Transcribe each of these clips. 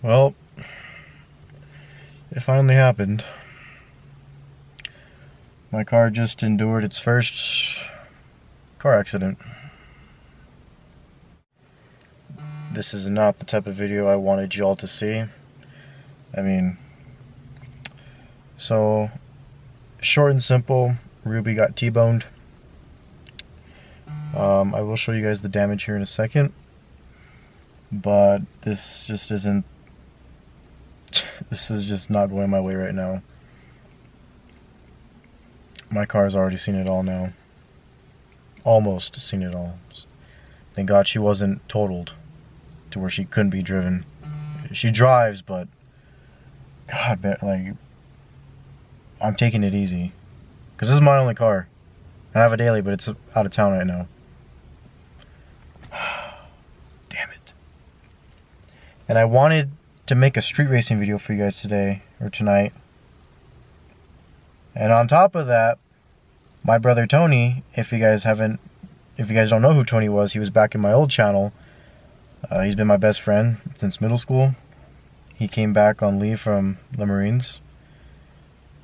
Well, it finally happened. My car just endured its first car accident. This is not the type of video I wanted y'all to see. So short and simple, Ruby got T-boned. I will show you guys the damage here in a second, but this just isn't. This is just not going my way right now. My car's already seen it all now. Almost seen it all. Thank God she wasn't totaled to where she couldn't be driven. She drives, but God, like, I'm taking it easy. Because this is my only car. I have a daily, but it's out of town right now. Damn it. And I wanted to make a street racing video for you guys today, or tonight. And on top of that, my brother Tony, if you guys don't know who Tony was, he was back in my old channel. He's been my best friend since middle school. He came back on leave from the Marines.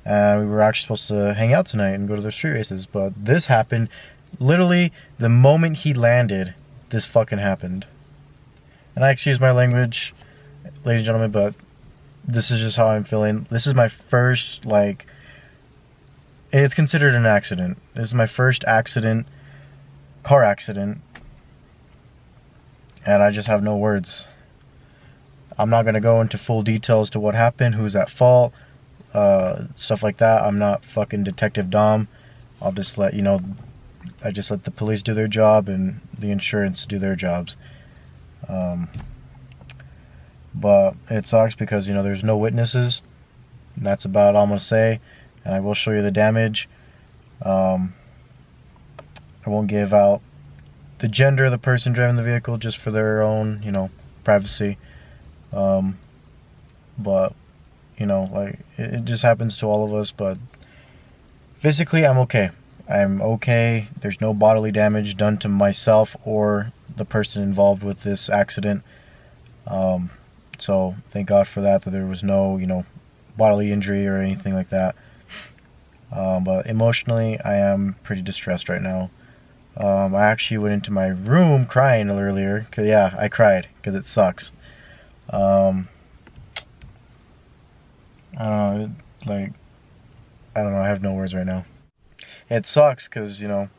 And we were actually supposed to hang out tonight and go to the street races, but this happened literally the moment he landed. This fucking happened. And I excuse my language, ladies and gentlemen, but this is just how I'm feeling. This is my first, like, it's considered an accident. This is my first accident, car accident, and I just have no words. I'm not going to go into full details to what happened, who's at fault, stuff like that. I'm not fucking Detective Dom. I'll just let you know, I just let the police do their job and the insurance do their jobs. But it sucks because, you know, there's no witnesses. And that's about all I'm going to say. And I will show you the damage. I won't give out the gender of the person driving the vehicle just for their own, you know, privacy. But, you know, like, it just happens to all of us. But physically, I'm okay. I'm okay. There's no bodily damage done to myself or the person involved with this accident. So thank God for that there was no, you know, bodily injury or anything like that. But emotionally, I am pretty distressed right now. I actually went into my room crying earlier. Cause yeah, I cried because it sucks. I don't know, I have no words right now. It sucks because, you know,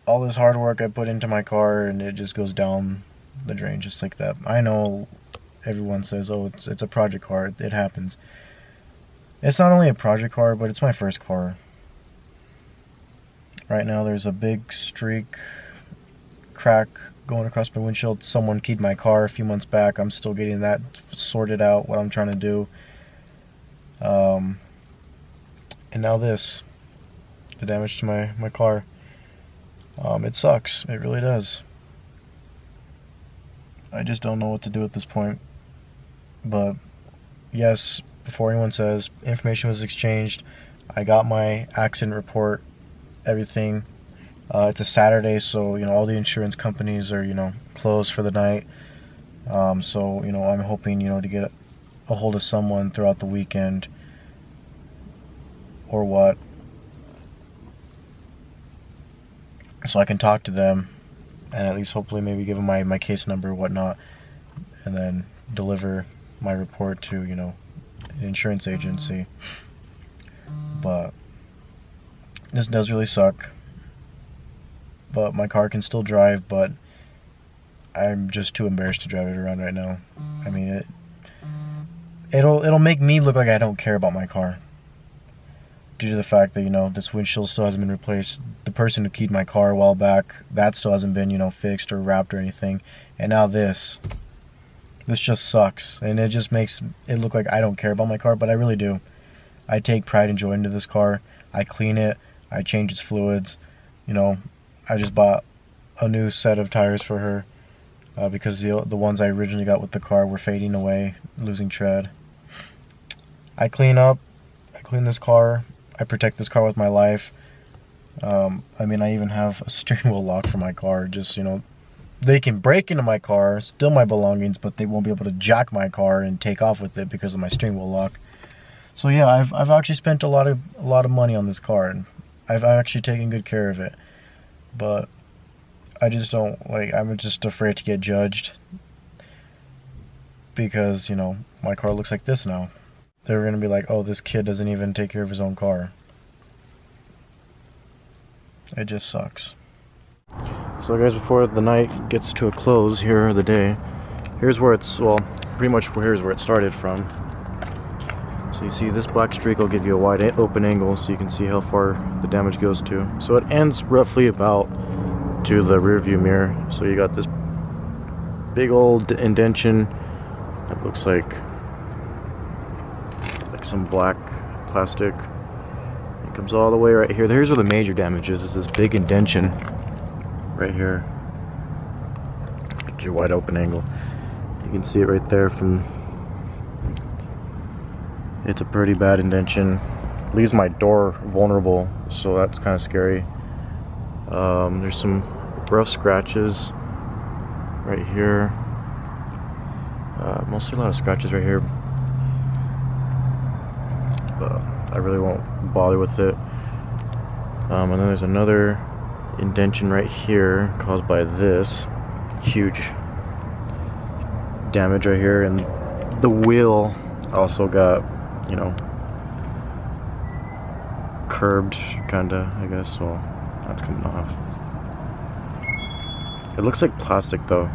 all this hard work I put into my car and it just goes down the drain just like that. I know everyone says, oh, it's a project car. It happens. It's not only a project car, but it's my first car. Right now there's a big streak, crack going across my windshield. Someone keyed my car a few months back. I'm still getting that sorted out, what I'm trying to do. And now this, the damage to my car. It sucks. It really does. I just don't know what to do at this point. But yes, before anyone says, information was exchanged. I got my accident report, everything. It's a Saturday, so, you know, all the insurance companies are, you know, closed for the night. So, you know, I'm hoping, you know, to get a hold of someone throughout the weekend or what, so I can talk to them and at least hopefully maybe give them my case number or whatnot, and then deliver my report to, you know, an insurance agency. But this does really suck. But my car can still drive, but I'm just too embarrassed to drive it around right now. I mean, it'll make me look like I don't care about my car, due to the fact that, you know, this windshield still hasn't been replaced. The person who keyed my car a while back, that still hasn't been, you know, fixed or wrapped or anything. And now this just sucks. And it just makes it look like I don't care about my car, but I really do. I take pride and joy into this car. I clean it. I change its fluids. You know, I just bought a new set of tires for her because the ones I originally got with the car were fading away, losing tread. I clean up. I clean this car. I protect this car with my life. I mean, I even have a steering wheel lock for my car, just, you know, they can break into my car, steal my belongings, but they won't be able to jack my car and take off with it because of my steering wheel lock. So yeah, I've actually spent a lot of money on this car, and I've actually taken good care of it. But I just don't like. I'm just afraid to get judged because, you know, my car looks like this now. They're gonna be like, oh, this kid doesn't even take care of his own car. It just sucks. So guys, before the night gets to a close here, or the day, here's where it's, well, pretty much here's where it started from. So you see this black streak will give you a wide open angle so you can see how far the damage goes to. So it ends roughly about to the rear view mirror. So you got this big old indention that looks like some black plastic. It comes all the way right here. Here's where the major damage is this big indention right here. Get your wide open angle. You can see it right there from. It's a pretty bad indention. Leaves my door vulnerable, so that's kind of scary. There's some rough scratches right here. Mostly a lot of scratches right here, but I really won't bother with it. And then there's another indentation right here caused by this huge damage right here, and the wheel also got, you know, curbed kinda, I guess, so that's coming off. It looks like plastic though,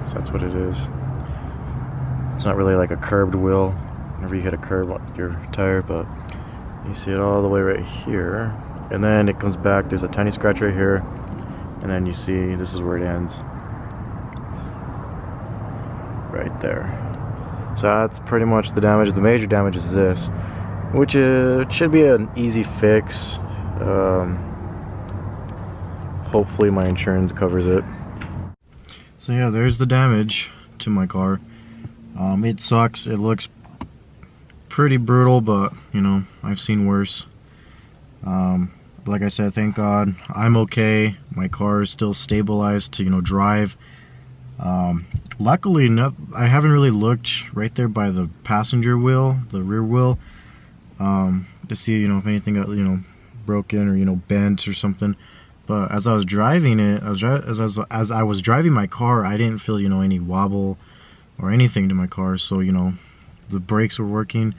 so that's what it is. It's not really like a curbed wheel whenever you hit a curb with your tire, but you see it all the way right here, and then it comes back. There's a tiny scratch right here, and then you see this is where it ends right there. So that's pretty much the damage. The major damage is this, which should be an easy fix. Hopefully my insurance covers it. So yeah, there's the damage to my car. It sucks. It looks pretty brutal, but you know, I've seen worse. Like I said, thank God I'm okay. My car is still stabilized to, you know, drive. Luckily, I haven't really looked right there by the passenger wheel, the rear wheel, to see, you know, if anything got, you know, broken or, you know, bent or something. But as I was driving it, as I was driving my car, I didn't feel, you know, any wobble or anything to my car. So, you know, the brakes were working.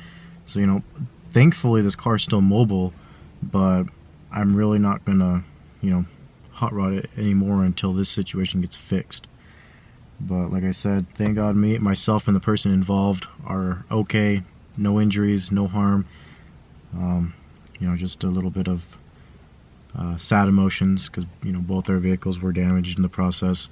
So, you know, thankfully this car is still mobile, but I'm really not gonna, you know, hot rod it anymore until this situation gets fixed. But like I said, thank God myself and the person involved are okay. No injuries, no harm. You know, just a little bit of sad emotions because, you know, both our vehicles were damaged in the process.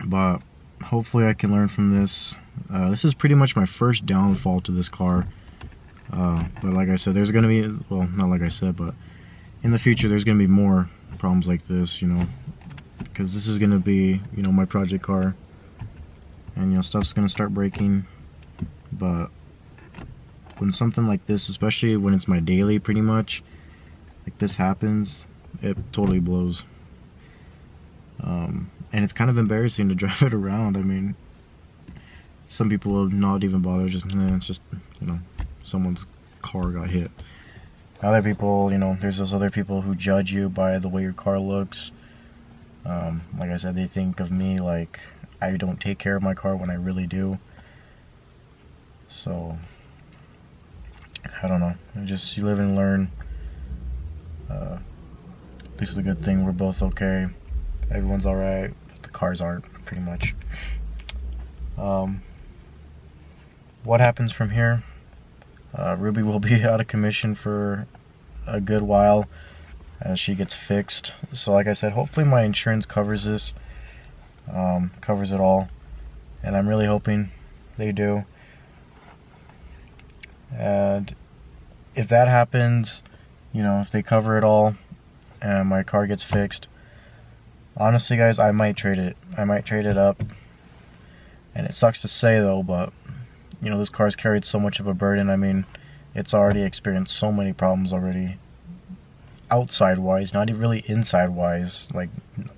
But hopefully I can learn from this. This is pretty much my first downfall to this car. But like I said, there's gonna be, well, not like I said, but in the future there's gonna be more problems like this, you know, because this is gonna be, you know, my project car, and, you know, stuff's gonna start breaking. But when something like this, especially when it's my daily, pretty much like this happens, it totally blows. And it's kind of embarrassing to drive it around. I mean, some people will not even bother, just, it's just, you know, someone's car got hit. Other people, you know, there's those other people who judge you by the way your car looks. Like I said, they think of me like I don't take care of my car when I really do. So I don't know. You live and learn. This is a good thing. We're both okay. Everyone's alright. The cars aren't, pretty much. What happens from here? Ruby will be out of commission for a good while as she gets fixed. So like I said, hopefully my insurance covers this, covers it all, and I'm really hoping they do. And if that happens, you know, if they cover it all and my car gets fixed, honestly guys, I might trade it. I might trade it up. And it sucks to say though, but you know, this car's carried so much of a burden. I mean, it's already experienced so many problems already. outside wise, not even really inside wise, like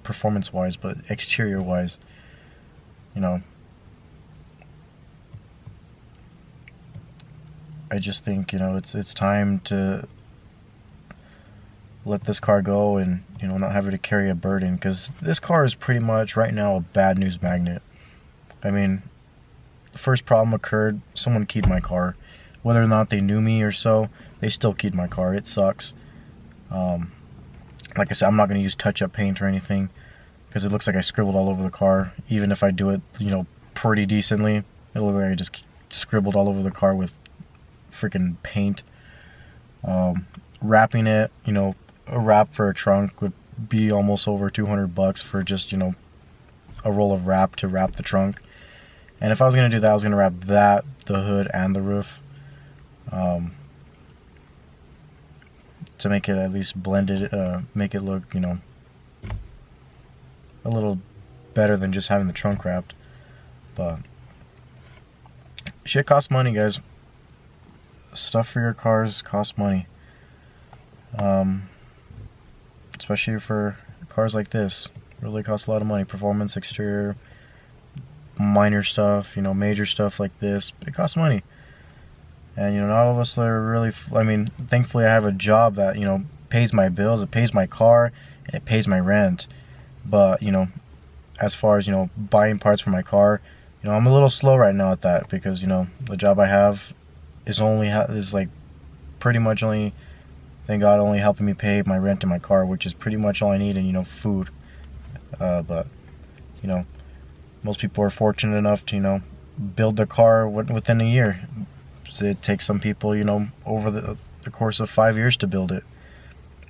performance wise, but exterior wise. You know, I just think, you know, it's time to let this car go and, you know, not have to carry a burden, because this car is pretty much right now a bad news magnet. I mean, the first problem occurred, someone keyed my car. Whether or not they knew me or so, they still keyed my car. It sucks. Like I said, I'm not going to use touch-up paint or anything, because it looks like I scribbled all over the car. Even if I do it, you know, pretty decently, it'll look like I just scribbled all over the car with freaking paint. Wrapping it, you know, a wrap for a trunk would be almost over $200 for just, you know, a roll of wrap to wrap the trunk. And if I was going to do that, I was going to wrap that, the hood, and the roof, to make it at least blended, make it look, you know, a little better than just having the trunk wrapped. But shit costs money, guys. Stuff for your cars costs money. Especially for cars like this. It really costs a lot of money. Performance, exterior, minor stuff, you know, major stuff like this. It costs money. And, you know, not all of us are really, I mean, thankfully I have a job that, you know, pays my bills, it pays my car, and it pays my rent. But, you know, as far as, you know, buying parts for my car, you know, I'm a little slow right now at that, because, you know, the job I have is like pretty much only, thank God, only helping me pay my rent and my car, which is pretty much all I need, and, you know, food. But, you know, most people are fortunate enough to, you know, build their car within a year. So it takes some people, you know, over the course of 5 years to build it.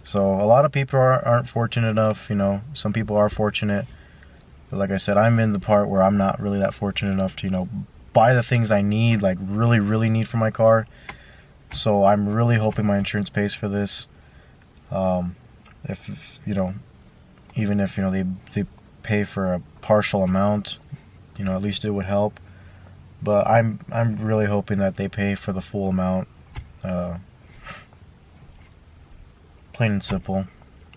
So a lot of people aren't fortunate enough, you know. Some people are fortunate. But like I said, I'm in the part where I'm not really that fortunate enough to, you know, buy the things I need, like really, really need for my car. So I'm really hoping my insurance pays for this. If, you know, even if, you know, they pay for a partial amount, you know, at least it would help. But I'm really hoping that they pay for the full amount. Plain and simple.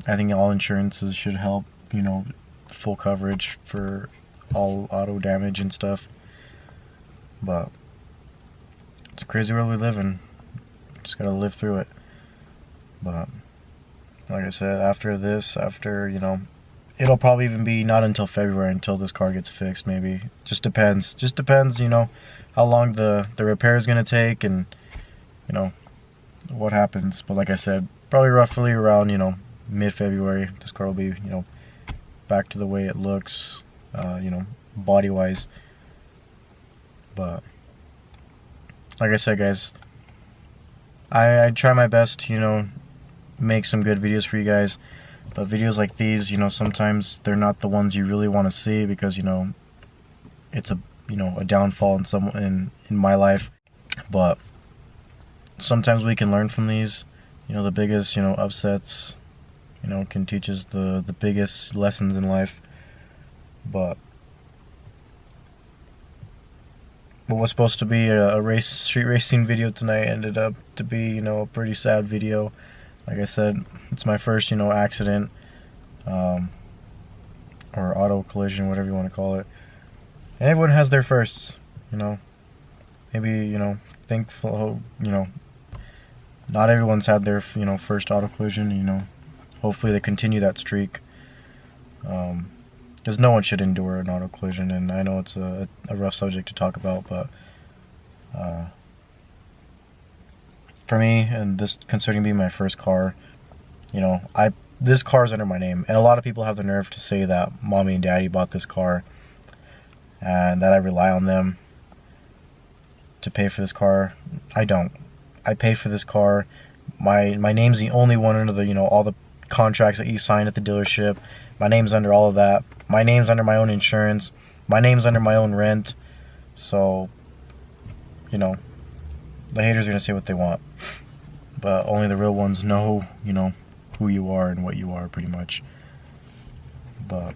I think all insurances should help, you know, full coverage for all auto damage and stuff. But it's a crazy world we live in. Just gotta live through it. But like I said, after this, you know, it'll probably even be not until February until this car gets fixed, maybe. Just depends, you know, how long the repair is going to take, and, you know, what happens. But like I said, probably roughly around, you know, mid-February, this car will be, you know, back to the way it looks, you know, body-wise. But like I said, guys, I try my best to, you know, make some good videos for you guys. But videos like these, you know, sometimes they're not the ones you really want to see, because, you know, it's a, you know, a downfall in my life. But sometimes we can learn from these. You know, the biggest, you know, upsets, you know, can teach us the biggest lessons in life. But what was supposed to be a street racing video tonight ended up to be, you know, a pretty sad video. Like I said, it's my first, you know, accident, or auto collision, whatever you want to call it. And everyone has their firsts, you know. Maybe, you know, thankful, you know, not everyone's had their, you know, first auto collision, you know. Hopefully they continue that streak. Because no one should endure an auto collision, and I know it's a rough subject to talk about, but for me, and this considering being my first car, you know, this car's under my name, and a lot of people have the nerve to say that mommy and daddy bought this car and that I rely on them to pay for this car. I don't. I pay for this car. My name's the only one under the, you know, all the contracts that you sign at the dealership. My name's under all of that. My name's under my own insurance. My name's under my own rent. So, you know, the haters are going to say what they want. But only the real ones know, you know, who you are and what you are, pretty much. But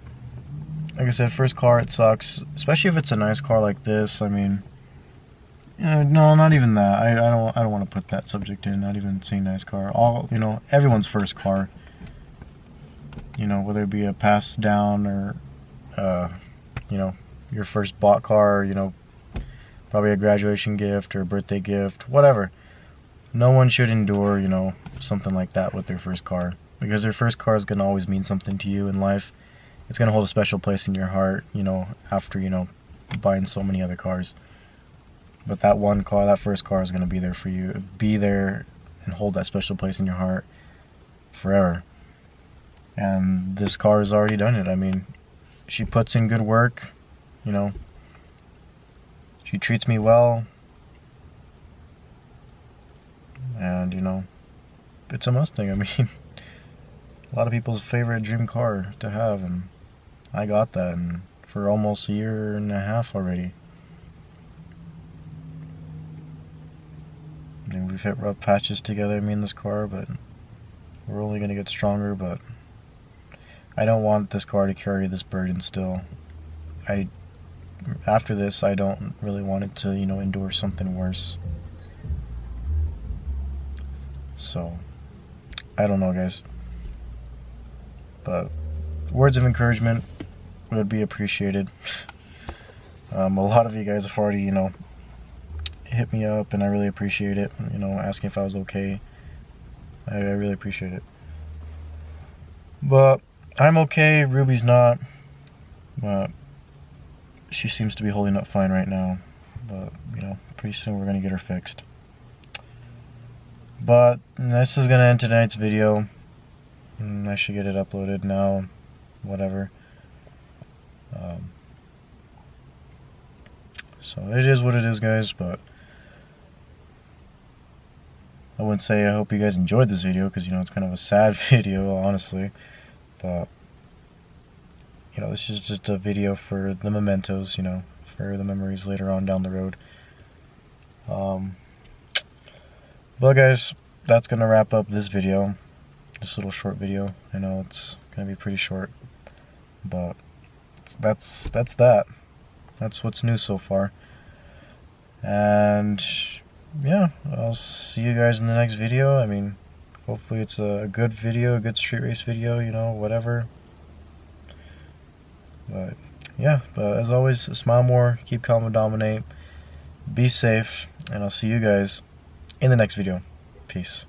like I said, first car, it sucks. Especially if it's a nice car like this. I mean, no, not even that. I don't want to put that subject in. Not even saying nice car. All, you know, everyone's first car. you know, whether it be a pass down or, you know, your first bought car, you know, probably a graduation gift or a birthday gift, whatever. No one should endure, you know, something like that with their first car, because their first car is going to always mean something to you in life. It's going to hold a special place in your heart, you know, after, you know, buying so many other cars. But that one car, that first car, is going to be there for you. Be there and hold that special place in your heart forever. And this car has already done it. I mean, she puts in good work, you know. She treats me well. And, you know, it's a Mustang. I mean, a lot of people's favorite dream car to have, and I got that, and for almost a year and a half already. And we've hit rough patches together, me and this car, but we're only going to get stronger. But I don't want this car to carry this burden still. After this, I don't really want it to, you know, endure something worse. So, I don't know, guys. But words of encouragement would be appreciated. A lot of you guys have already, you know, hit me up, and I really appreciate it. You know, asking if I was okay. I really appreciate it. But I'm okay. Ruby's not. But she seems to be holding up fine right now. But, you know, pretty soon we're gonna get her fixed. But this is gonna end tonight's video. I should get it uploaded now. Whatever. So it is what it is, guys. But I wouldn't say I hope you guys enjoyed this video, because, you know, it's kind of a sad video, honestly. But, you know, this is just a video for the mementos, you know, for the memories later on down the road. But guys, that's gonna wrap up this video, this little short video. I know it's gonna be pretty short, but that's that. That's what's new so far. And yeah, I'll see you guys in the next video. I mean, hopefully it's a good video, a good street race video, you know, whatever. But yeah, but as always, smile more, keep calm and dominate, be safe, and I'll see you guys in the next video. Peace.